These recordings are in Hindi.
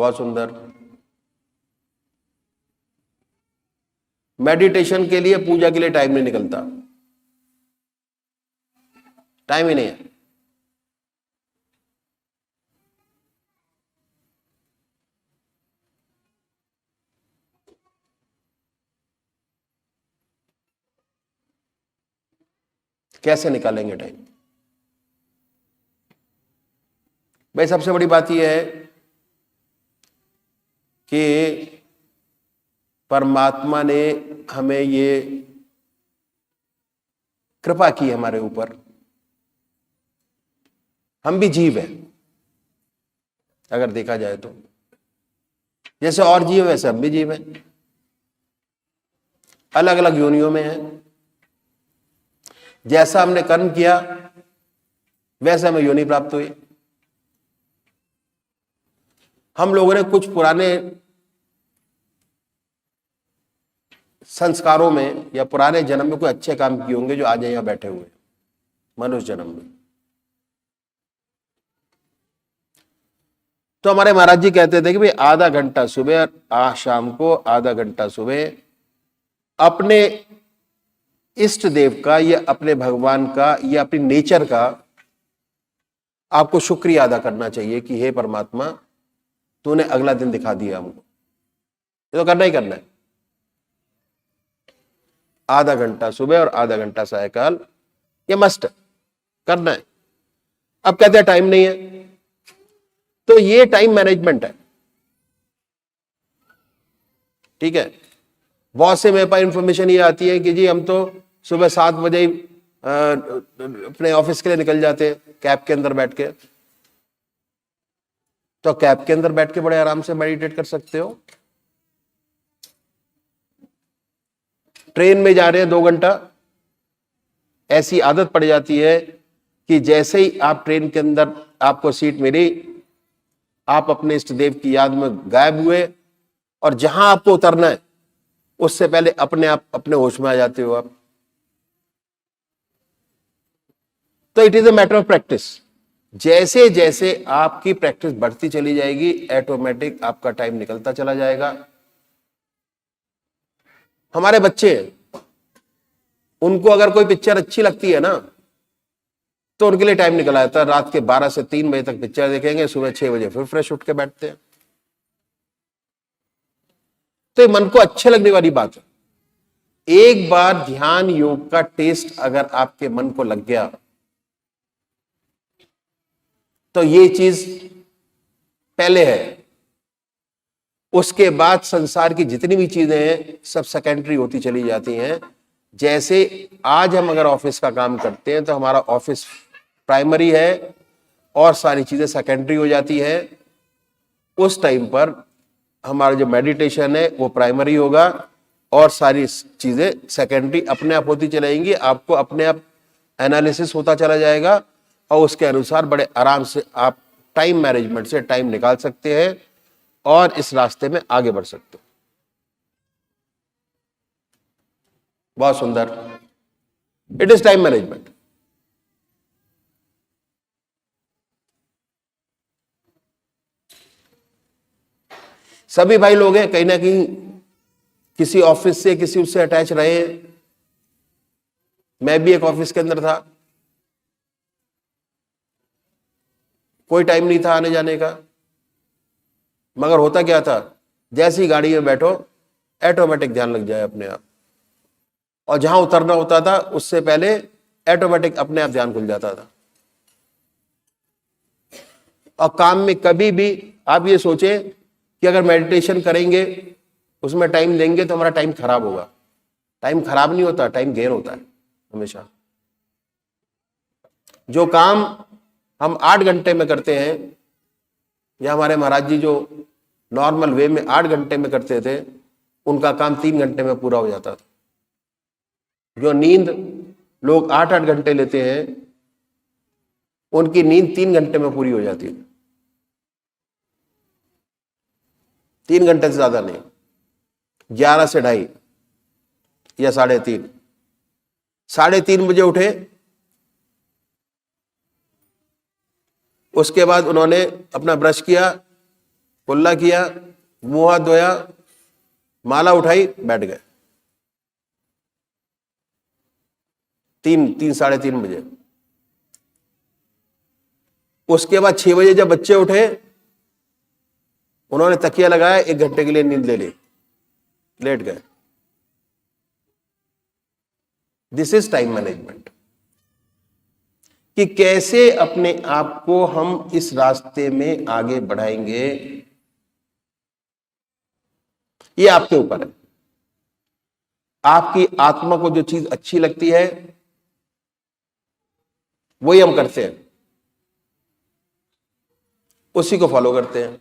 बहुत सुंदर। मेडिटेशन के लिए, पूजा के लिए टाइम नहीं निकलता, टाइम ही नहीं है। कैसे निकालेंगे टाइम? भाई सबसे बड़ी बात यह है कि परमात्मा ने हमें ये कृपा की हमारे ऊपर। हम भी जीव हैं अगर देखा जाए तो, जैसे और जीव वैसे हम भी जीव हैं, अलग अलग योनियों में हैं। जैसा हमने कर्म किया वैसे हमें योनि प्राप्त हुई। हम लोगों ने कुछ पुराने संस्कारों में या पुराने जन्म में कोई अच्छे काम किए होंगे जो आज यहां बैठे हुए मनुष्य जन्म में। तो हमारे महाराज जी कहते थे कि भाई आधा घंटा सुबह और शाम को, आधा घंटा सुबह अपने इष्ट देव का या अपने भगवान का या अपनी नेचर का आपको शुक्रिया अदा करना चाहिए कि हे परमात्मा, तूने अगला दिन दिखा दिया हमको। ये तो करना ही करना है। आधा घंटा सुबह और आधा घंटा सायकाल, ये मस्ट करना है। अब कहते हैं टाइम नहीं है, तो ये टाइम मैनेजमेंट है। ठीक है, बहुत से मेरे पास इंफॉर्मेशन ये आती है कि जी हम तो सुबह 7 बजे ही अपने ऑफिस के लिए निकल जाते हैं कैब के अंदर बैठ के। तो कैब के अंदर बैठ के बड़े आराम से मेडिटेट कर सकते हो। ट्रेन में जा रहे हैं 2 घंटा, ऐसी आदत पड़ जाती है कि जैसे ही आप ट्रेन के अंदर आपको सीट मिली, आप अपने इष्ट देव की याद में गायब हुए और जहां आपको उतरना है उससे पहले अपने आप अपने होश में आ जाते हो आप। तो it is a matter of practice. जैसे जैसे आपकी प्रैक्टिस बढ़ती चली जाएगी, ऑटोमेटिक आपका टाइम निकलता चला जाएगा। हमारे बच्चे, उनको अगर कोई पिक्चर अच्छी लगती है ना, तो उनके लिए टाइम निकल आता है। रात के 12 से 3 बजे तक पिक्चर देखेंगे, सुबह 6 बजे फिर फ्रेश उठ के बैठते हैं। तो ये मन को अच्छे लगने वाली बात है। एक बार ध्यान योग का टेस्ट अगर आपके मन को लग गया, तो ये चीज पहले है। उसके बाद संसार की जितनी भी चीजें हैं सब सेकेंडरी होती चली जाती हैं। जैसे आज हम अगर ऑफिस का काम करते हैं तो हमारा ऑफिस प्राइमरी है और सारी चीजें सेकेंडरी हो जाती है। उस टाइम पर हमारा जो मेडिटेशन है वो प्राइमरी होगा और सारी चीजें सेकेंडरी अपने आप होती चलेंगी। आपको अपने आप एनालिसिस होता चला जाएगा और उसके अनुसार बड़े आराम से आप टाइम मैनेजमेंट से टाइम निकाल सकते हैं और इस रास्ते में आगे बढ़ सकते हो। बहुत सुंदर, इट इज टाइम मैनेजमेंट। सभी भाई लोग हैं कहीं ना कहीं किसी ऑफिस से किसी उससे अटैच रहे। मैं भी एक ऑफिस के अंदर था, कोई टाइम नहीं था आने जाने का, मगर होता क्या था, जैसे ही गाड़ी में बैठो ऑटोमेटिक ध्यान लग जाए अपने आप, और जहां उतरना होता था उससे पहले ऑटोमेटिक अपने आप ध्यान खुल जाता था। और काम में कभी भी आप ये सोचे कि अगर मेडिटेशन करेंगे उसमें टाइम देंगे तो हमारा टाइम खराब होगा। टाइम खराब नहीं होता, टाइम गेन होता है हमेशा। जो काम हम 8 घंटे में करते हैं, या हमारे महाराज जी जो नॉर्मल वे में 8 घंटे में करते थे, उनका काम 3 घंटे में पूरा हो जाता था। जो नींद लोग 8-8 घंटे लेते हैं, उनकी नींद 3 घंटे में पूरी हो जाती है। 3 घंटे से ज्यादा नहीं, 11 से 2:30 या 3:30। 3:30 बजे उठे, उसके बाद उन्होंने अपना ब्रश किया, कुल्ला किया, मुंह हाथ धोया, माला उठाई, बैठ गए। 3 साढ़े 3 बजे। उसके बाद 6 बजे जब बच्चे उठे, उन्होंने तकिया लगाया, 1 घंटे के लिए नींद ले ली, लेट गए। दिस इज टाइम मैनेजमेंट, कि कैसे अपने आप को हम इस रास्ते में आगे बढ़ाएंगे, ये आपके ऊपर है। आपकी आत्मा को जो चीज अच्छी लगती है वही हम करते हैं, उसी को फॉलो करते हैं।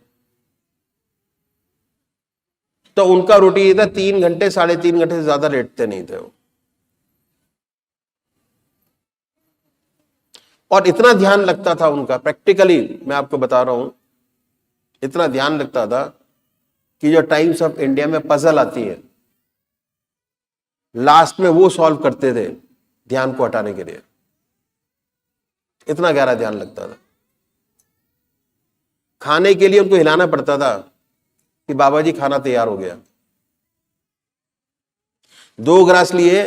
तो उनका रूटीन ये था, 3 घंटे 3.5 घंटे से ज्यादा लेटते नहीं थे वो। और इतना ध्यान लगता था उनका, प्रैक्टिकली मैं आपको बता रहा हूं, इतना ध्यान लगता था कि जो टाइम्स ऑफ इंडिया में पजल आती है, लास्ट में वो सॉल्व करते थे ध्यान को हटाने के लिए। इतना गहरा ध्यान लगता था। खाने के लिए उनको हिलाना पड़ता था कि बाबा जी खाना तैयार हो गया। 2 ग्रास लिए,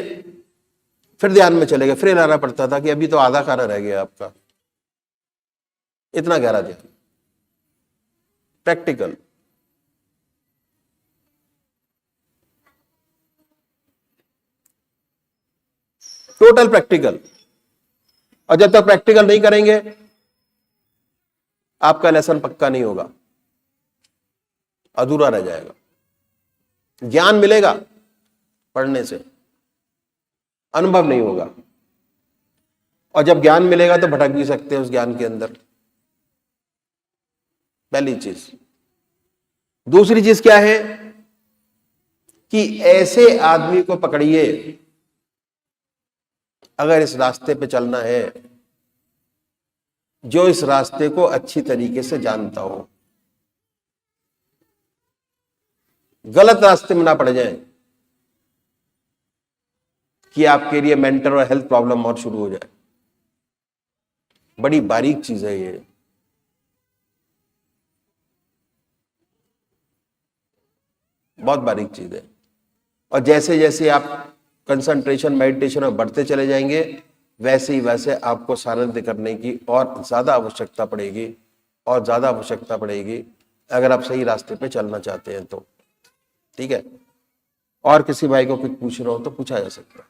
फिर ध्यान में चले गए, फिर हिलाना पड़ता था कि अभी तो आधा खाना रह गया आपका। इतना गहरा ध्यान, प्रैक्टिकल। Total practical. और जब तक प्रैक्टिकल नहीं करेंगे, आपका लेसन पक्का नहीं होगा, अधूरा रह जाएगा। ज्ञान मिलेगा पढ़ने से, अनुभव नहीं होगा। और जब ज्ञान मिलेगा तो भटक भी सकते हैं उस ज्ञान के अंदर, पहली चीज। दूसरी चीज क्या है कि ऐसे आदमी को पकड़िए, अगर इस रास्ते पे चलना है, जो इस रास्ते को अच्छी तरीके से जानता हो, गलत रास्ते में ना पड़ जाए कि आपके लिए मेंटल और हेल्थ प्रॉब्लम और शुरू हो जाए। बड़ी बारीक चीज है ये। बहुत बारीक चीज है। और जैसे जैसे आप कंसंट्रेशन मेडिटेशन में बढ़ते चले जाएंगे, वैसे ही वैसे आपको सानिध्य करने की और ज्यादा आवश्यकता पड़ेगी, और ज्यादा आवश्यकता पड़ेगी, अगर आप सही रास्ते पे चलना चाहते हैं तो। ठीक है। और किसी भाई को कुछ पूछ रहा हो तो पूछा जा सकता है।